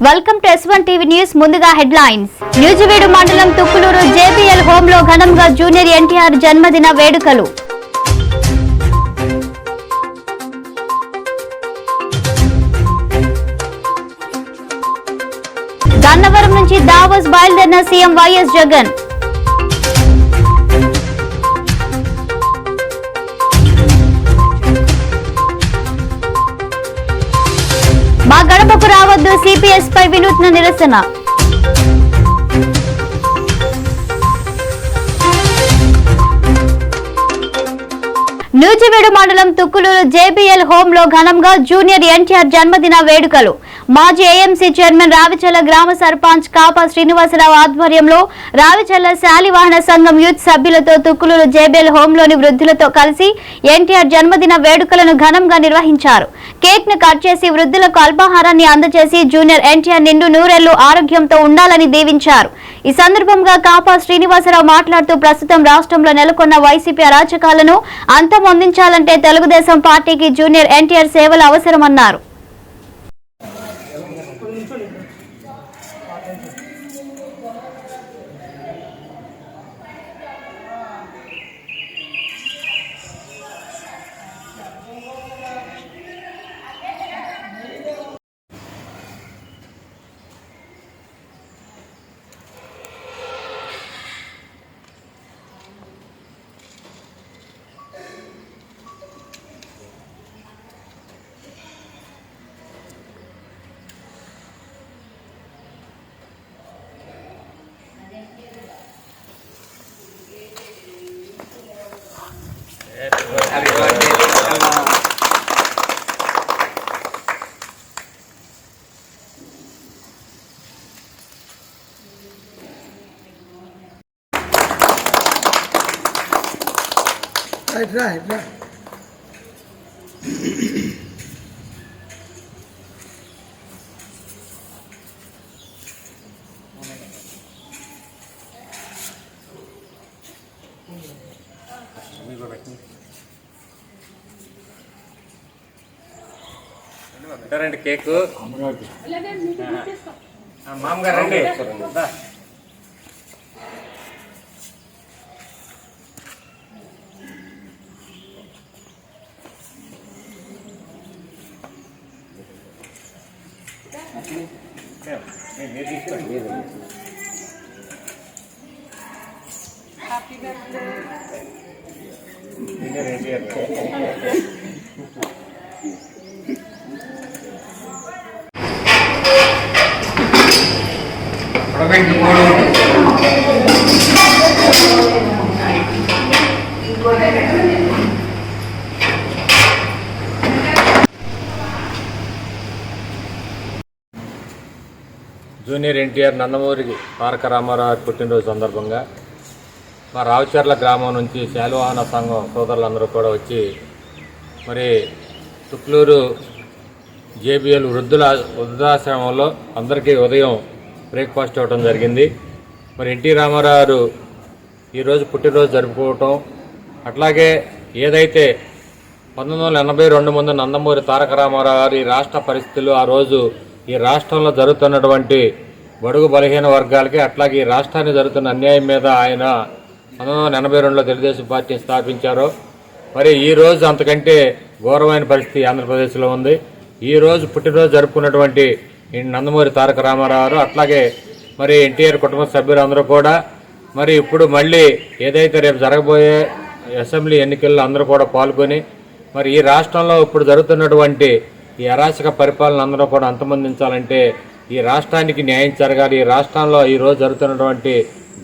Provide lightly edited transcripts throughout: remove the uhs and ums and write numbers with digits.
Welcome to S1 TV news. ముందుగా headlines. Nuzvid మండలం Tukkuluru JBL home లో ఘనంగా జూనియర్ NTR జన్మదిన వేడుకలు. గన్నవరం నుంచి దావోస్ బయలుదేరిన సీఎం వైఎస్ జగన్. మా గడపకు రావద్దు CPS పై వినూత్న నిరసన. న్యూజివీడు మండలం తుక్కులూరు JBL హోమ్ లో ఘనంగా జూనియర్ NTR జన్మదిన వేడుకలు. మాజీ AMC చైర్మన్ రావిచల్ల గ్రామ సర్పంచ్ కాపా శ్రీనివాసరావు ఆధ్వర్యంలో రావిచల్ల శాలివాహన సంఘం యూత్ సభ్యులతో తుక్కులూరు JBL హోమ్ లోని వృద్ధులతో కలిసి NTR జన్మదిన వేడుకలను ఘనంగా నిర్వహించారు. కేక్ ను కట్ చేసి వృద్ధులకు అల్పాహారాన్ని అందజేసి జూనియర్ NTR నిండు నూరేళ్లు ఆరోగ్యంతో ఉండాలని దీవించారు. ఈ సందర్భంగా కాపా శ్రీనివాసరావు మాట్లాడుతూ ప్రస్తుతం రాష్ట్రంలో నెలకొన్న వైసీపీ అరాచకాలను అంతమొందించాలంటే తెలుగుదేశం పార్టీకి జూనియర్ NTR సేవలు అవసరమన్నారు. Right. రండి కేకు మామగారు రండి. మీరు తీసుకోండి. Happy birthday. Junior NTR Nandamuri Taraka Rama Rao పుట్టినరోజు సందర్భంగా మా రావిచర్ల గ్రామం నుంచి శాలివాహన సంఘం సోదరులందరూ కూడా వచ్చి మరి తుక్కులూరు JBL వృద్ధాశ్రమంలో అందరికీ ఉదయం బ్రేక్ఫాస్ట్ ఇవ్వడం జరిగింది. మరి NT రామారావు ఈరోజు పుట్టినరోజు జరుపుకోవటం, అట్లాగే ఏదైతే 1982 ముందు నందమూరి తారక రామారావు గారి రాష్ట్ర పరిస్థితులు ఆ రోజు ఈ రాష్ట్రంలో జరుగుతున్నటువంటి బడుగు బలహీన వర్గాలకి, అట్లాగే ఈ రాష్ట్రానికి జరుగుతున్న అన్యాయం మీద ఆయన 1982లో తెలుగుదేశం పార్టీ స్థాపించారు. మరి ఈరోజు అంతకంటే ఘోరమైన పరిస్థితి ఆంధ్రప్రదేశ్లో ఉంది. ఈరోజు పుట్టినరోజు జరుపుకున్నటువంటి నందమూరి తారక రామారావు, అట్లాగే మరి NTR కుటుంబ సభ్యులందరూ కూడా మరి ఇప్పుడు మళ్ళీ ఏదైతే రేపు జరగబోయే అసెంబ్లీ ఎన్నికల్లో అందరూ కూడా పాల్గొని మరి ఈ రాష్ట్రంలో ఇప్పుడు జరుగుతున్నటువంటి ఈ అరాచక పరిపాలన అందరూ కూడా అంతమొందించాలంటే ఈ రాష్ట్రానికి న్యాయం జరగాలి. ఈ రాష్ట్రంలో ఈరోజు జరుగుతున్నటువంటి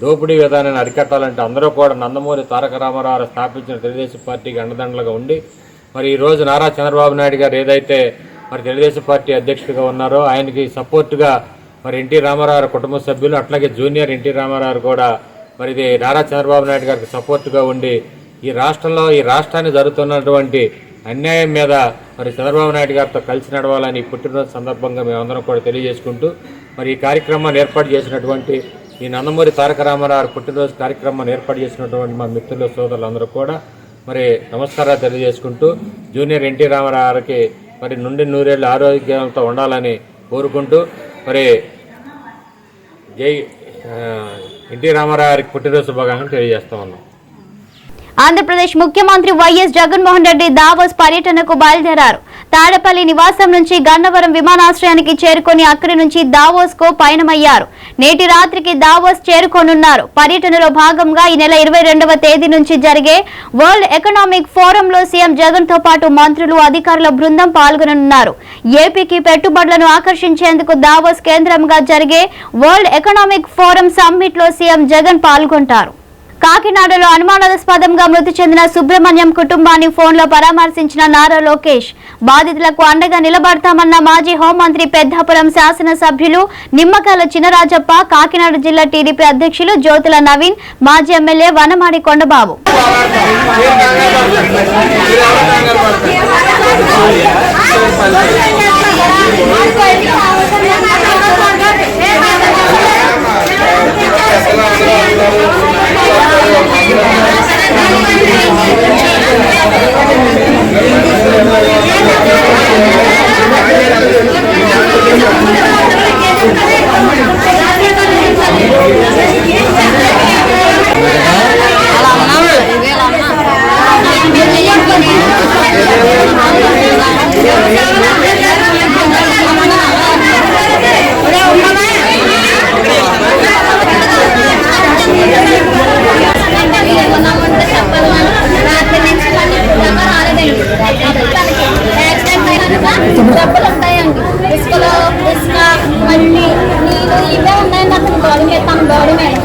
దోపిడీ విధానాన్ని అరికట్టాలంటే అందరూ కూడా నందమూరి తారక రామారావు స్థాపించిన తెలుగుదేశం పార్టీకి అండదండలుగా ఉండి మరి ఈరోజు నారా చంద్రబాబు నాయుడు గారు ఏదైతే మరి తెలుగుదేశం పార్టీ అధ్యక్షుడిగా ఉన్నారో ఆయనకి సపోర్టుగా మరి NT రామారావు కుటుంబ సభ్యులు, అట్లాగే జూనియర్ NT రామారావు కూడా మరి ఇది నారా చంద్రబాబు నాయుడు గారికి సపోర్టుగా ఉండి ఈ రాష్ట్రంలో ఈ రాష్ట్రానికి జరుగుతున్నటువంటి అన్యాయం మీద మరి చంద్రబాబు నాయుడు గారితో కలిసి నడవాలని పుట్టినరోజు సందర్భంగా మేమందరం కూడా తెలియజేసుకుంటూ మరి ఈ కార్యక్రమాన్ని ఏర్పాటు చేసినటువంటి ఈ నందమూరి తారక రామారావు పుట్టినరోజు కార్యక్రమాన్ని ఏర్పాటు చేసినటువంటి మా మిత్రులు సోదరులందరూ కూడా మరి నమస్కారాలు తెలియజేసుకుంటూ జూనియర్ NT రామారావుకి మరి నుండి నూరేళ్ల ఆరోగ్యంతో ఉండాలని కోరుకుంటూ మరి ఎన్టీ రామారావు గారికి పుట్టినరోజు శుభాకాంక్షలు తెలియజేస్తా ఉన్నాం. ఆంధ్రప్రదేశ్ ముఖ్యమంత్రి వైఎస్ జగన్మోహన్ రెడ్డి దావోస్ పర్యటనకు బయలుదేరారు. తాడపల్లి నివాసం నుంచి గన్నవరం విమానాశ్రయానికి చేరుకొని అక్కడి నుంచి దావోస్ కు పయనమయ్యారు. నేటి రాత్రికి దావోస్ చేరుకోనున్నారు. పర్యటనలో భాగంగా ఈ నెల 22వ తేదీ నుంచి జరిగే వరల్డ్ ఎకనామిక్ ఫోరంలో సీఎం జగన్ తో పాటు మంత్రులు, అధికారుల బృందం పాల్గొననున్నారు. ఏపీకి పెట్టుబడులను ఆకర్షించేందుకు దావోస్ కేంద్రంగా జరిగే వరల్డ్ ఎకనామిక్ ఫోరం సమ్మిట్ లో సీఎం జగన్ పాల్గొంటారు. కాకినాడలో అనుమానాస్పదంగా మృతి చెందిన సుబ్రహ్మణ్యం కుటుంబాన్ని ఫోన్లో పరామర్శించిన నారా లోకేష్. బాధితులకు అండగా నిలబడతామన్న మాజీ హోంమంత్రి పెద్దాపురం శాసనసభ్యులు నిమ్మకాయల చినరాజప్ప, కాకినాడ జిల్లా టీడీపీ అధ్యక్షులు జ్యోతుల నవీన్, మాజీ ఎమ్మెల్యే వనమాడి కొండబాబు. డబ్బులు ఉంటాయండి, ఇసుకలో ఇసుక మళ్ళీ నీళ్ళు ఇవే ఉన్నాయండి. అతని బాడీ మీద తన బాడీ మీద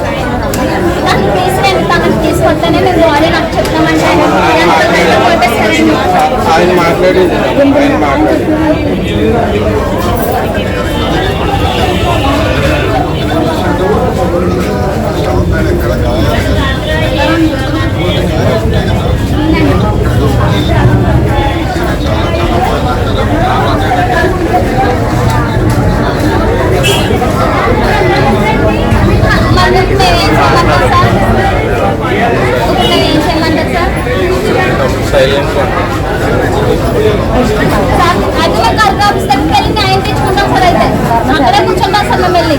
తనకు తీసుకెళ్ళి తనకు తీసుకొస్తేనే మేము బాడీ నాకు చెప్తామంటే ఆయన మాట్లాడేది అధికారులు ఆఫీస్ దగ్గరికి వెళ్ళి న్యాయం తెచ్చుకుంటాం సార్. అయితే అక్కడే కూర్చుంటాం సార్ మేము వెళ్ళి.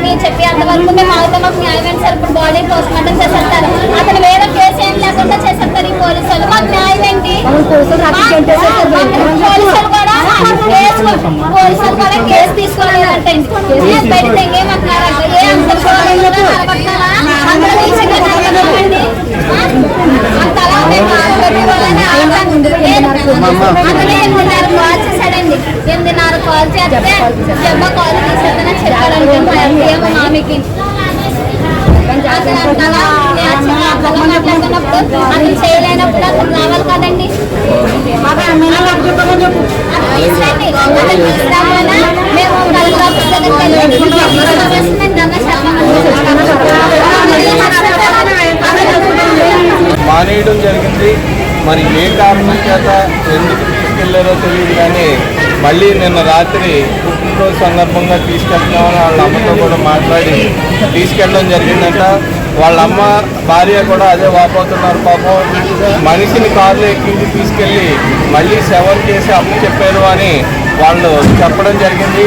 మీరు చెప్పి అంతవరకు మేము అయితే మాకు న్యాయం ఏంటి సార్? ఇప్పుడు బాడీ పోస్ట్ మార్టం చేసేస్తారు. అతను వేరే కేసు ఏం లేకుండా చేసేస్తారు ఈ పోలీసు వాళ్ళు. మాకు న్యాయం ఏంటి? పోలీసులు కూడా కేసు తీసుకోవాలంటే పెడితే ఏమంటున్నారు? ఏ చేశాడండి. 8:30 కాల్ చేస్తే జబ్బ కాల్ తీసేద్దని చెప్పాడంటే ఏమో మామికి మాట్లాడుతున్నప్పుడు అతను చేయలేనప్పుడు అతను రావాలి కదండి. మేము మానేయడం జరిగింది. మరి ఏ కారణం చేత ఎందుకు తీసుకెళ్లారో తెలియదు, కానీ మళ్ళీ నిన్న రాత్రి పుట్టినరోజు సందర్భంగా తీసుకెళ్తున్నామని వాళ్ళ అమ్మతో కూడా మాట్లాడి తీసుకెళ్ళడం జరిగిందంట. వాళ్ళ అమ్మ భార్య కూడా అదే వాపోతున్నారు. పాపం మనిషిని కార్లో ఎక్కించి తీసుకెళ్ళి మళ్ళీ సెవెన్ చేసి అప్పు చెప్పారు అని వాళ్ళు చెప్పడం జరిగింది.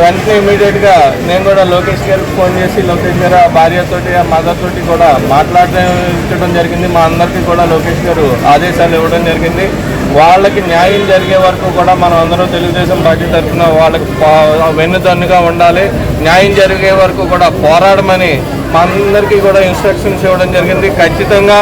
వెంటనే ఇమీడియట్గా నేను కూడా లోకేష్ గారికి ఫోన్ చేసి లోకేష్ గారు ఆ భార్యతోటి ఆ మదర్తోటి కూడా మాట్లాడడం జరిగింది. మా అందరికీ కూడా లోకేష్ గారు ఆదేశాలు ఇవ్వడం జరిగింది. వాళ్ళకి న్యాయం జరిగే వరకు కూడా మనం అందరం తెలుగుదేశం పార్టీ తరఫున వాళ్ళకి వెన్నుదన్నుగా ఉండాలి. న్యాయం జరిగే వరకు కూడా పోరాడమని మా అందరికీ కూడా ఇన్స్ట్రక్షన్స్ ఇవ్వడం జరిగింది. ఖచ్చితంగా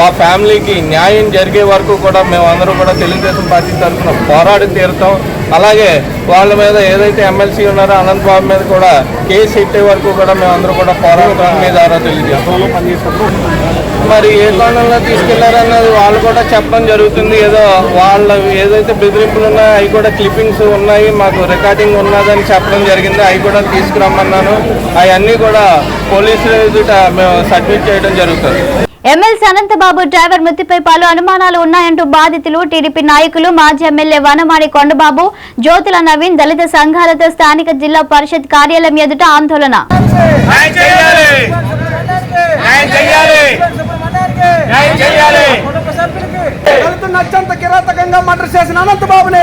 ఆ ఫ్యామిలీకి న్యాయం జరిగే వరకు కూడా మేము అందరూ కూడా తెలుగుదేశం పార్టీ తరఫున పోరాడి తీరుతాం. అలాగే వాళ్ళ మీద ఏదైతే ఎమ్మెల్సీ ఉన్నారో అనంత్ బాబు మీద కూడా కేసు ఎట్టే వరకు కూడా మేము అందరూ కూడా పోరాడతాం మీ ద్వారా తెలియజేస్తాం. మరి ఏ కోణంలో తీసుకెళ్లారన్నది వాళ్ళు కూడా చెప్పడం జరుగుతుంది. ఏదో వాళ్ళ ఏదైతే బెదిరింపులు ఉన్నాయో అవి కూడా క్లిప్పింగ్స్ ఉన్నాయి, మాకు రికార్డింగ్ ఉన్నదని చెప్పడం జరిగింది. అవి కూడా తీసుకురమ్మన్నాను. అవన్నీ కూడా పోలీసుల ఎదుట మేము సబ్మిట్ చేయడం జరుగుతుంది. ఎమ్మెల్సీ అనంతబాబు డ్రైవర్ మృతిపై పలు అనుమానాలు ఉన్నాయంటూ బాధితులు, టీడీపీ నాయకులు, మాజీ ఎమ్మెల్యే వనమాడి కొండబాబు, జ్యోతుల నవీన్ దళిత సంఘాలతో స్థానిక జిల్లా పరిషత్ కార్యాలయం ఎదుట ఆందోళన. న్యాయం చేయాలి. దళితుడిని అత్యంత కిరాతకంగా మర్డర్ చేసిన అనంతబాబుని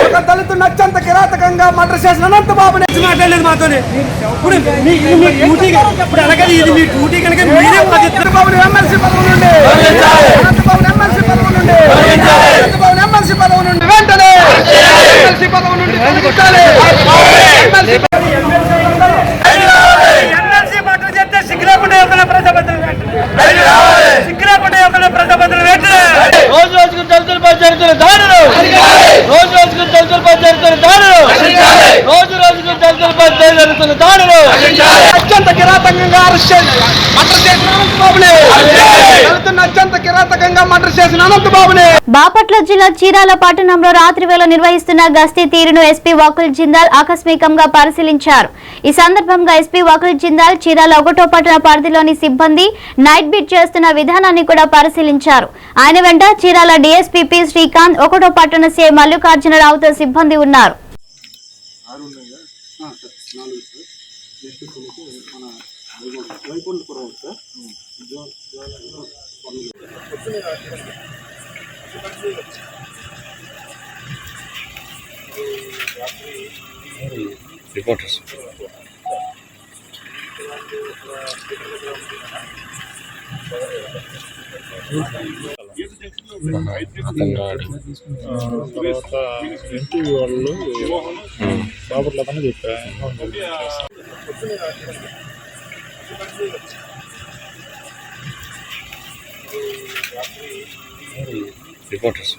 ఒక దళితుడిని అత్యంత కిరాతకంగా మర్డర్ చేసిన అనంతబాబుని మాట్లాడలేదు మాతోనే. ఇప్పుడు ఇది మీ డ్యూటీ కనుక మీరే అనంతబాబుని ఎమ్మెల్సీ పదవి నుండి అనంతబాబుని ఎమ్మెల్సీ పదవి నుండి అనంతబాబుని ఎమ్మెల్సీ పదవి నుండి వెంటనే ఎమ్మెల్సీ పదవి నుండి తొలగించాలి. ఎమ్మెల్సీ మర్డర్ చేస్తే సిగ్గులేకుండా వెళ్తున్న ప్రజాపతిని సిగ్గులేకుండా వెళ్తున్న ప్రజాపతిని వెంటనే రోజు రోజుకు దళితులపై జరుగుతున్న దాడులు రోజు రోజుకు దళితులపై జరుగుతున్న దాడులు రోజు రోజుకు దళితులపై జరుగుతున్న దాడులు అత్యంత కిరాతకంగా అరెస్ట్ చేసి మర్డర్ చేసిన అనంతబాబుని దళితులను అత్యంత కిరాతకంగా మర్డర్ చేసిన అనంతబాబుని. బాపట్ల జిల్లా చీరాల పట్టణంలో రాత్రి వేళ నిర్వహిస్తున్న గస్తీ తీరును ఎస్పీ వకుల్ జిందాల్ ఆకస్మికంగా పరిశీలించారు. ఈ సందర్భంగా ఎస్పీ వకుల్ జిందాల్ చీరాల 1వ పట్టణ పరిధిలోని సిబ్బంది నైట్ బీట్ చేస్తున్న విధానాన్ని కూడా పరిశీలించారు. ఆయన వెంట చీరాల డీఎస్పీ పి శ్రీకాంత్ 1వ పట్టణ సిఐ మల్లికార్జునరావుతో సిబ్బంది ఉన్నారు. రిపోర్టర్స్ తర్వాత ఎన్టీవీ వాళ్ళు బాపట్ల అతను చెప్పా రిపోర్టర్స్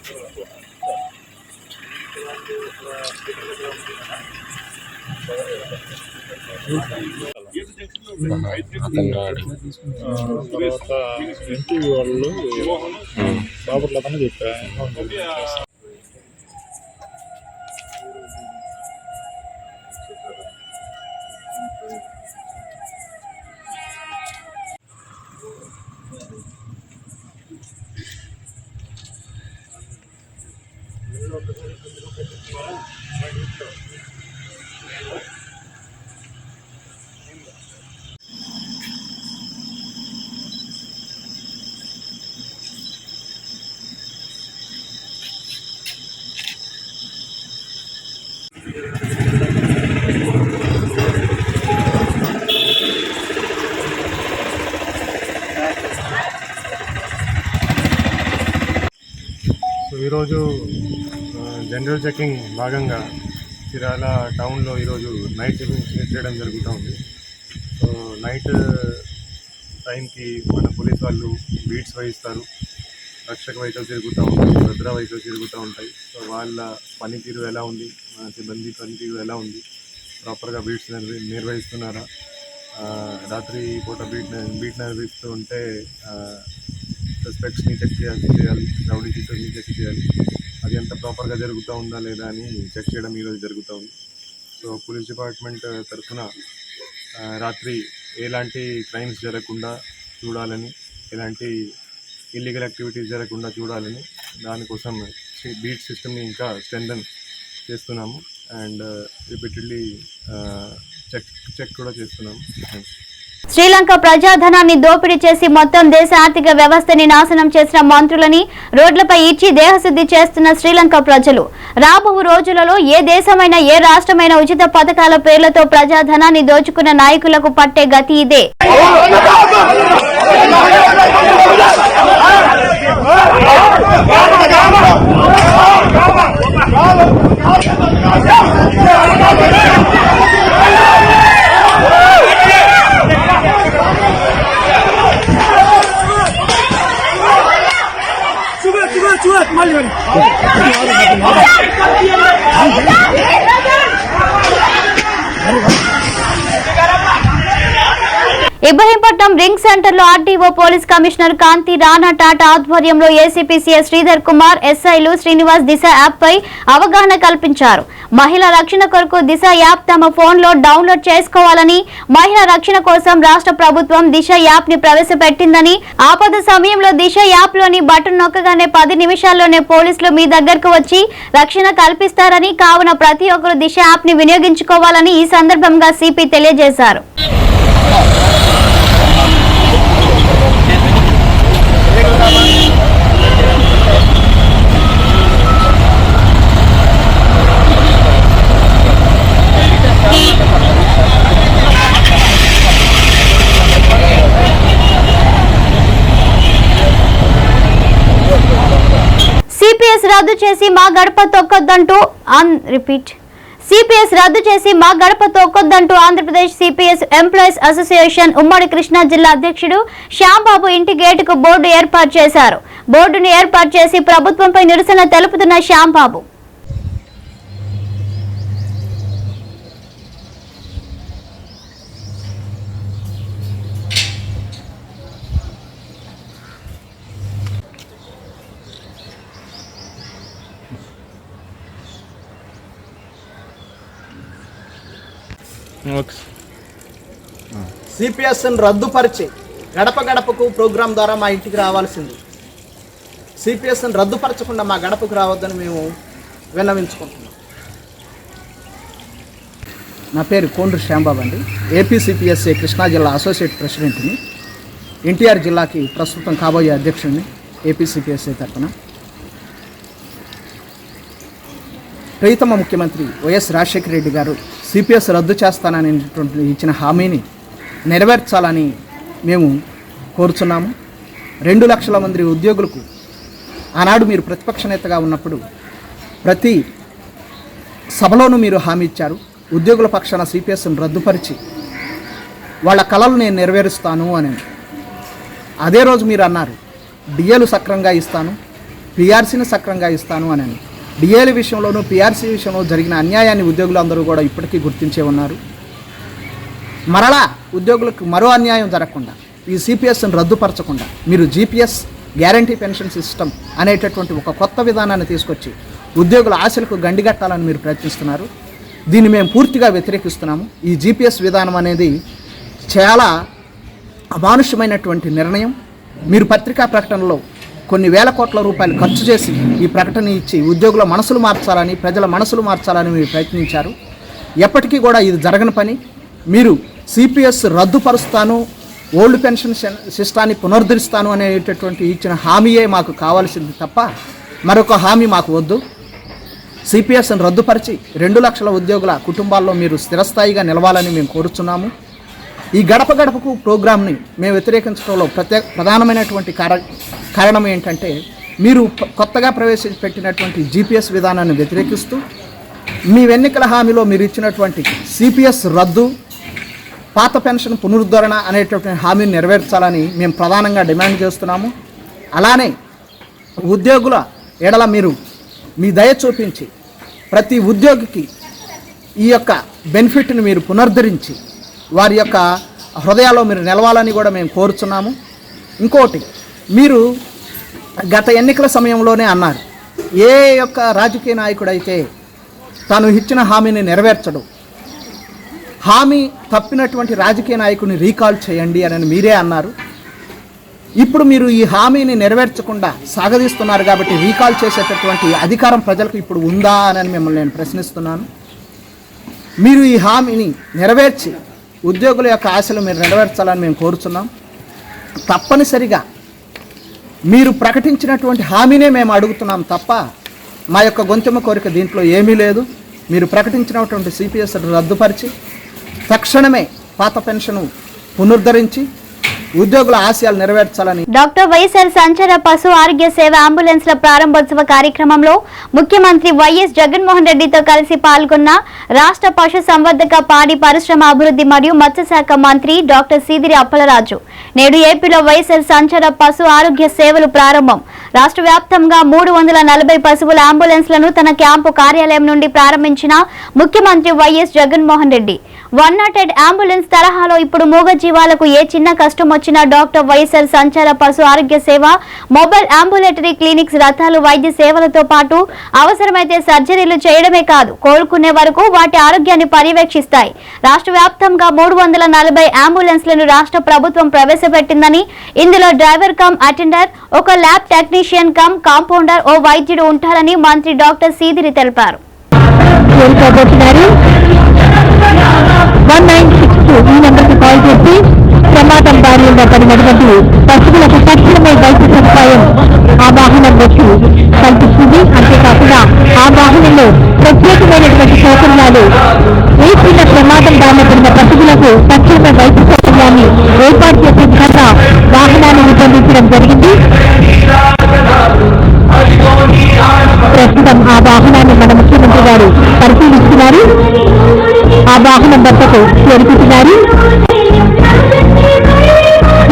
తర్వాత ఎన్టీవీ వాళ్ళు బాపట్ల అతను చెప్పా ఈరోజు జనరల్ చెకింగ్ భాగంగా చీరాల టౌన్లో ఈరోజు నైట్ చెకింగ్ చేయడం జరుగుతూ ఉంది. సో నైట్ టైంకి మన పోలీస్ వాళ్ళు బీట్స్ వహిస్తారు, రక్షక వెహికల్స్ తిరుగుతూ ఉంటాయి, భద్రా వెహికల్స్ తిరుగుతూ ఉంటాయి. సో వాళ్ళ పనితీరు ఎలా ఉంది, మన సిబ్బంది పనితీరు ఎలా ఉంది, ప్రాపర్గా బీట్స్ నిర్వహిస్తున్నారా, రాత్రి పూట బీట్ నిర్వహిస్తూ ఉంటే సస్పెక్ట్స్ని చెక్ చేయాలి, రౌడీ షీటర్ని చెక్ చేయాలి, అది ఎంత ప్రాపర్గా జరుగుతూ ఉందా లేదా అని చెక్ చేయడం ఈరోజు జరుగుతూ ఉంది. సో పోలీస్ డిపార్ట్మెంట్ తరఫున రాత్రి ఎలాంటి క్రైమ్స్ జరగకుండా చూడాలని, ఎలాంటి ఇల్లీగల్ యాక్టివిటీస్ జరగకుండా చూడాలని దానికోసం బీట్ సిస్టమ్ని ఇంకా స్ట్రెంథన్ చేస్తున్నాము అండ్ రిపీటెడ్లీ చెక్ కూడా చేస్తున్నాము. శ్రీలంక ప్రజాధనాన్ని దోపిడీ చేసి మొత్తం దేశ ఆర్థిక వ్యవస్థని నాశనం చేసిన మంత్రులని రోడ్లపై ఇచ్చి దేహశుద్ధి చేస్తున్న శ్రీలంక ప్రజలు రాబో రోజులలో ఏ దేశమైనా ఏ రాష్ట్రమైనా ఉచిత పథకాల పేర్లతో ప్రజాధనాన్ని దోచుకున్న నాయకులకు పట్టే గతి ఇదే. ఇబ్రహీంపట్నం రింగ్ సెంటర్ లో ఆర్డీఓ పోలీస్ కమిషనర్ కాంతి రాణా టాటా ఆధ్వర్యంలో ఏసీపీ సిఎస్ శ్రీధర్ కుమార్, ఎస్ఐలు శ్రీనివాస్ దిశ యాప్ పై అవగాహన కల్పించారు. మహిళా రక్షణ కొరకు దిశ యాప్ తమ ఫోన్ లో డౌన్లోడ్ చేసుకోవాలని, మహిళా రక్షణ కోసం రాష్ట్ర ప్రభుత్వం దిశ యాప్ ని ప్రవేశపెట్టిందని, ఆపద సమయంలో దిశ యాప్ లోని బటన్ నొక్కగానే 10 నిమిషాల్లోనే పోలీసులు మీ దగ్గరకు వచ్చి రక్షణ కల్పిస్తారని, కావున ప్రతి ఒక్కరూ దిశ యాప్ ని వినియోగించుకోవాలని ఈ సందర్భంగా సిపి తెలియజేశారు. సిపిఎస్ రద్దు చేసి మా గడప తొక్కొద్దంటూ సిపిఎస్ రద్దు చేసి మా గడప తొక్కొద్దంటూ ఆంధ్రప్రదేశ్ సిపిఎస్ ఎంప్లాయీస్ అసోసియేషన్ ఉమ్మడి కృష్ణా జిల్లా అధ్యక్షుడు శ్యాంబాబు ఇంటి గేటుకు బోర్డు ఏర్పాటు చేశారు. బోర్డును ఏర్పాటు చేసి ప్రభుత్వంపై నిరసన తెలుపుతున్న శ్యాంబాబు సిపిఎస్ని రద్దుపరిచి గడప గడపకు ప్రోగ్రాం ద్వారా మా ఇంటికి రావాల్సింది. సిపిఎస్ని రద్దుపరచకుండా మా గడపకు రావద్దని మేము విన్నవించుకుంటున్నాం. నా పేరు కోండ్రు శ్యాంబాబు అండి. ఏపీసీపీఎస్ఏ కృష్ణా జిల్లా అసోసియేట్ ప్రెసిడెంట్ని, ఎన్టీఆర్ జిల్లాకి ప్రస్తుతం కాబోయే అధ్యక్షుడిని ఏపీసీపీఎస్ఏ తరఫున. ప్రియతమ ముఖ్యమంత్రి వైఎస్ రాజశేఖర రెడ్డి గారు సిపిఎస్ రద్దు చేస్తాననేటువంటి ఇచ్చిన హామీని నెరవేర్చాలని మేము కోరుచున్నాము. 2 లక్షల మంది ఉద్యోగులకు ఆనాడు మీరు ప్రతిపక్ష నేతగా ఉన్నప్పుడు ప్రతి సభలోనూ మీరు హామీ ఇచ్చారు. ఉద్యోగుల పక్షాన సిపిఎస్ను రద్దుపరిచి వాళ్ళ కలలు నేను నెరవేరుస్తాను అని. అదే రోజు మీరు అన్నారు డిఏలు సక్రమంగా ఇస్తాను, పిఆర్సీని సక్రమంగా ఇస్తాను అని. డిఏల విషయంలోనూ పిఆర్సీ విషయంలో జరిగిన అన్యాయాన్ని ఉద్యోగులందరూ కూడా ఇప్పటికీ గుర్తించే ఉన్నారు. మరలా ఉద్యోగులకు మరో అన్యాయం జరగకుండా ఈ సిపిఎస్ను రద్దుపరచకుండా మీరు జీపీఎస్ గ్యారంటీ పెన్షన్ సిస్టమ్ అనేటటువంటి ఒక కొత్త విధానాన్ని తీసుకొచ్చి ఉద్యోగుల ఆశలకు గండిగట్టాలని మీరు ప్రయత్నిస్తున్నారు. దీన్ని మేము పూర్తిగా వ్యతిరేకిస్తున్నాము. ఈ జీపీఎస్ విధానం అనేది చాలా అమానుష్యమైనటువంటి నిర్ణయం. మీరు పత్రికా ప్రకటనలో కొన్ని వేల కోట్ల రూపాయలు ఖర్చు చేసి ఈ ప్రకటన ఇచ్చి ఉద్యోగుల మనసులు మార్చాలని, ప్రజల మనసులు మార్చాలని మీరు ప్రయత్నించారు. ఎప్పటికీ కూడా ఇది జరగని పని. మీరు సిపిఎస్ రద్దుపరుస్తాను, ఓల్డ్ పెన్షన్ సిస్టాన్ని పునరుద్ధరిస్తాను అనేటటువంటి ఇచ్చిన హామీయే మాకు కావాల్సింది తప్ప మరొక హామీ మాకు వద్దు. సిపిఎస్ను రద్దుపరిచి 2 లక్షల ఉద్యోగుల కుటుంబాల్లో మీరు స్థిరస్థాయిగా నిలవాలని మేము కోరుచున్నాము. ఈ గడప గడపకు ప్రోగ్రామ్ని మేము వ్యతిరేకించడంలో ప్రధానమైనటువంటి కారణం ఏంటంటే మీరు కొత్తగా ప్రవేశపెట్టినటువంటి జీపీఎస్ విధానాన్ని వ్యతిరేకిస్తూ మీ ఎన్నికల హామీలో మీరు ఇచ్చినటువంటి సిపిఎస్ రద్దు, పాత పెన్షన్ పునరుద్ధరణ అనేటటువంటి హామీని నెరవేర్చాలని మేము ప్రధానంగా డిమాండ్ చేస్తున్నాము. అలానే ఉద్యోగుల ఎడల మీరు మీ దయ చూపించి ప్రతి ఉద్యోగికి ఈ యొక్క బెనిఫిట్ని మీరు పునరుద్ధరించి వారి యొక్క హృదయాల్లో మీరు నిలవాలని కూడా మేము కోరుచున్నాము. ఇంకోటి, మీరు గత ఎన్నికల సమయంలోనే అన్నారు ఏ యొక్క రాజకీయ నాయకుడైతే తాను ఇచ్చిన హామీని నెరవేర్చడు, హామీ తప్పినటువంటి రాజకీయ నాయకుడిని రీకాల్ చేయండి అని మీరే అన్నారు. ఇప్పుడు మీరు ఈ హామీని నెరవేర్చకుండా సాగదీస్తున్నారు కాబట్టి రీకాల్ చేసేటటువంటి అధికారం ప్రజలకు ఇప్పుడు ఉందా అని మిమ్మల్ని నేను ప్రశ్నిస్తున్నాను. మీరు ఈ హామీని నెరవేర్చి ఉద్యోగుల యొక్క ఆశలు మీరు నెరవేర్చాలని మేము కోరుచున్నాం. తప్పనిసరిగా మీరు ప్రకటించినటువంటి హామీనే మేము అడుగుతున్నాం తప్ప మా యొక్క గొంతెమ్మ కోరిక దీంట్లో ఏమీ లేదు. మీరు ప్రకటించినటువంటి సిపిఎస్ రద్దుపరిచి తక్షణమే పాత పెన్షన్ పునరుద్ధరించి ఉద్యోగుల ఆశయాలు నెరవేర్చాలని. డాక్టర్ వైఎస్ఆర్ సంచార పశు ఆరోగ్య సేవ అంబులెన్స్ల ప్రారంభోత్సవ కార్యక్రమంలో ముఖ్యమంత్రి వైఎస్ జగన్మోహన్ రెడ్డితో కలిసి పాల్గొన్న రాష్ట్ర పశు సంవర్ధక పాడి పరిశ్రమ అభివృద్ధి మరియు మత్స్యశాఖ మంత్రి డాక్టర్ సీదిరి అప్పలరాజు. నేడు ఏపీలో వైఎస్ఆర్ సంచార పశు ఆరోగ్య సేవలు ప్రారంభం. రాష్ట్ర వ్యాప్తంగా 340 పశువుల అంబులెన్స్లను తన క్యాంపు కార్యాలయం నుండి ప్రారంభించిన ముఖ్యమంత్రి వైఎస్ జగన్మోహన్ రెడ్డి 108 అంబులెన్స్ తరహాలో ఇప్పుడు మూగ జీవాలకు ఏ చిన్న కష్టం వచ్చినా డాక్టర్ వైఎస్ఆర్ సంచార పశు ఆరోగ్య సేవ మొబైల్ అంబులేటరీ క్లినిక్స్ రథాలు వైద్య సేవలతో పాటు అవసరమైతే సర్జరీలు చేయడమే కాదు కోలుకునే వరకు వాటి ఆరోగ్యాన్ని పర్యవేక్షిస్తాయి. రాష్ట్ర వ్యాప్తంగా 340 అంబులెన్స్లను రాష్ట్ర ప్రభుత్వం ప్రవేశపెట్టిందని, ఇందులో డ్రైవర్ కమ్ అటెండర్, ఒక ల్యాబ్ టెక్నీషియన్ కమ్ కాంపౌండర్, ఓ వైద్యుడు ఉంటారని మంత్రి డాక్టర్ సీదిరి తెలిపారు. 1962 ఈ నెంబర్కి కాల్ చేసి ప్రమాదం బారిన పడినటువంటి పశువులకు తక్షణమే వైద్య సదుపాయం ఆ వాహనం వచ్చి కల్పిస్తుంది. అంతేకాకుండా ఆ వాహనంలో ప్రత్యేకమైనటువంటి సౌకర్యాలు ఏ చిన్న ప్రమాదం బారిన పడిన పశువులకు తక్షణమే వైద్య సౌకర్యాన్ని ఏర్పాటు చేసే విధంగా వాహనాన్ని రూపొందించడం జరిగింది. సైతం ఆ వాహనాన్ని మన ముఖ్యమంత్రి గారు పరిశీలిస్తున్నారు. ఆ వాహనం వద్దకు చేరుకుంటున్నారు.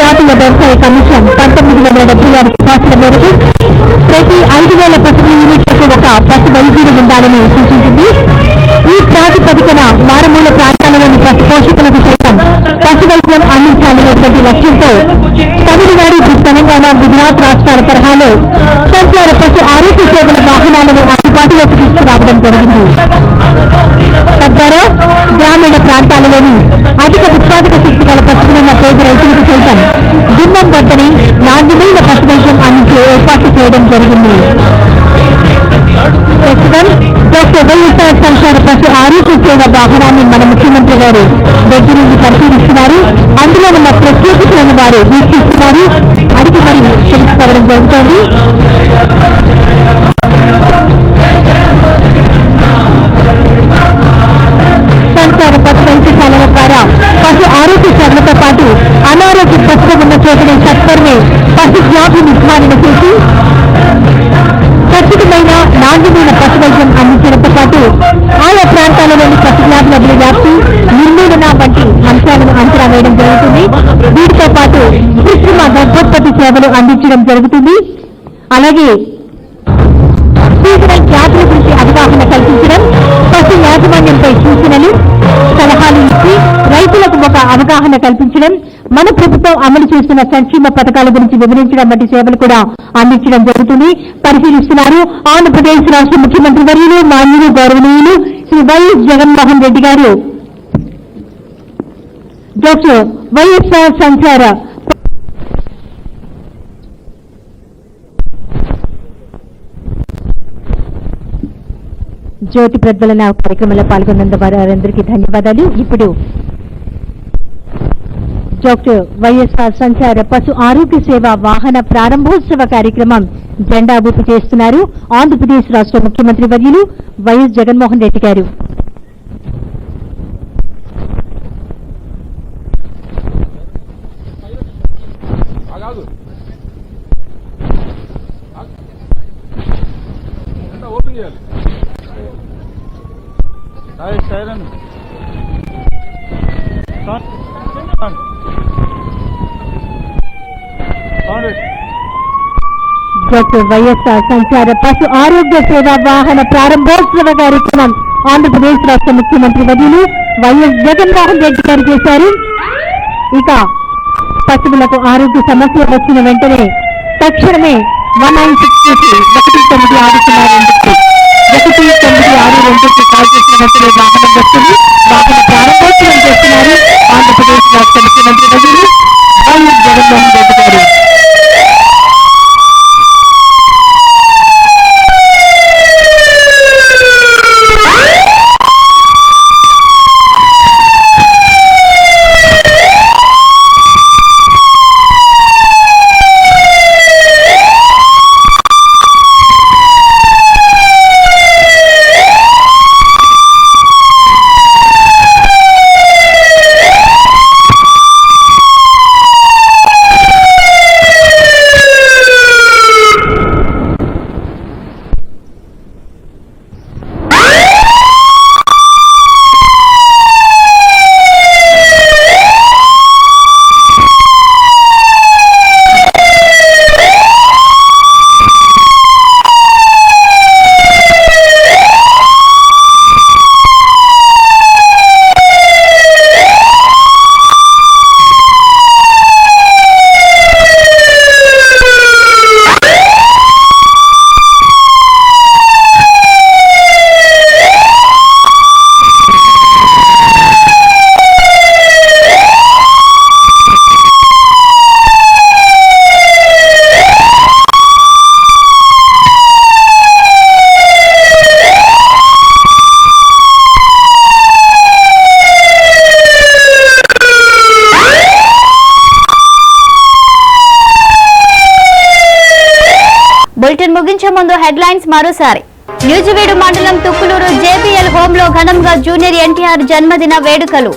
జాతీయ వ్యవసాయ కమిషన్ 1976 సిఫార్సుల మేరకు ప్రతి 5,000 పశువుల యూనిట్లకు ఒక పశు వైద్యులు ఉండాలని సూచించింది. ఈ ప్రాతిపదికన మారుమూల ప్రాంతాలలోని పశు పోషకులకు సైతం పశు వైద్యం అందించాలనేటువంటి లక్ష్యంతో తమిళనాడు, తెలంగాణ, గుజరాత్ రాష్ట్రాల తరహాలో సంచార పశు ఆరోగ్య సేవల వాహనాలను అందుబాటులోకి తీసుకురావడం జరిగింది. తద్వారా గ్రామీణ ప్రాంతాలలోని అధిక ఉత్పాదక శక్తి గల పశువులున్న పేద రైతులకు సైతం గుమ్మం వద్దని నాణ్యమైన పశు వైద్యం అందించే ఏర్పాట్లు చేయడం జరిగింది. ప్రస్తుతం డాక్టర్ వైఎస్ఆర్ సంచార పశు ఆరోగ్య సేవ వాహనాన్ని మన ముఖ్యమంత్రి గారు దగ్గర నుంచి పరిశీలిస్తున్నారు. అందులో ఉన్న ప్రత్యేకతలను వారు వీక్షిస్తున్నారు. అడిగి మరి తెలుసుకోవడం జరుగుతోంది. సంచార పశు వైద్యశాలల ద్వారా పశు ఆరోగ్య సేవలతో పాటు అనారోగ్య పశువు ఉన్న చోటుని సత్వరమే పశు వ్యాధి నిర్ధారణ చేసి ఖచ్చితమైన నాణ్యమైన పశు వైద్యం అందించడంతో పాటు ఆయా ప్రాంతాలలోని పశు వ్యాధుల వ్యాప్తి, నిర్మూలన వంటి అంశాలను అంచనా వేయడం జరుగుతుంది. వీటితో పాటు కృత్రిమ గర్భోత్పత్తి సేవలు అందించడం జరుగుతుంది. అలాగే సీజనల్ వ్యాధుల గురించి అవగాహన కల్పించడం, పశు యాజమాన్యంపై సూచనలు, సలహాలు ఇచ్చి రైతులకు ఒక అవగాహన కల్పించడం, మన ప్రభుత్వం అమలు చేస్తున్న సంక్షేమ పథకాల గురించి వివరించడం వంటి సేవలు కూడా అందించడం జరుగుతుంది. పరిశీలిస్తున్నారు ఆంధ్రప్రదేశ్ రాష్ట్ర ముఖ్యమంత్రి వర్యులు మాన్యులు గౌరవనీయులు శ్రీ వైఎస్ జగన్మోహన్ రెడ్డి గారు డాక్టర్ వైఎస్ఆర్ సంచార జ్యోతి ప్రజ్వలన కార్యక్రమంలో పాల్గొన్నందుకు వారందరికీ ధన్యవాదాలు. ఇప్పుడు డాక్టర్ వైఎస్ఆర్ సంచార పశు ఆరోగ్య సేవ వాహన ప్రారంభోత్సవ కార్యక్రమం జెండా ఊపి చేస్తున్నారు ఆంధ్రప్రదేశ్ రాష్ట్ర ముఖ్యమంత్రి వర్యులు వైఎస్ జగన్మోహన్ రెడ్డి గారు. డాక్టర్ వైఎస్ఆర్ సంచార పశు ఆరోగ్య సేవ వాహన ప్రారంభోత్సవ కార్యక్రమం ఆంధ్రప్రదేశ్ రాష్ట్ర ముఖ్యమంత్రి వర్యులు వైఎస్ జగన్మోహన్ రెడ్డి గారు చేశారు. ఇక పశువులకు ఆరోగ్య సమస్యలు వచ్చిన వెంటనే తక్షణమే 196 కాల్ చేసిన వెంటనే వాహనం వస్తుంది. వాహన ప్రారంభోత్సవం చేస్తున్నారు ఆంధ్రప్రదేశ్ రాష్ట్ర ముఖ్యమంత్రి వర్యులు వైఎస్ జగన్మోహన్ రెడ్డి గారు. బులెటిన్ ముగించే ముందు హెడ్లైన్స్ మరోసారి. న్యూజివీడు మండలం తుక్కులూరు జేబీఎల్ హోంలో ఘనంగా జూనియర్ ఎన్టీఆర్ జన్మదిన వేడుకలు.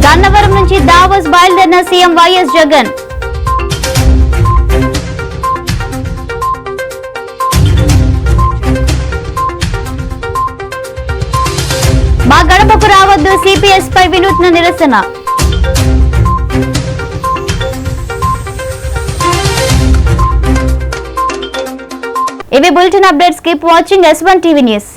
గన్నవరం నుంచి నుంచి దావోస్ బయలుదేరిన సీఎం వైఎస్ జగన్. మా గడపకు రావద్దు సిపిఎస్ పై వినూత్న నిరసన. ఇవి bulletin updates. Keep watching S1 TV news.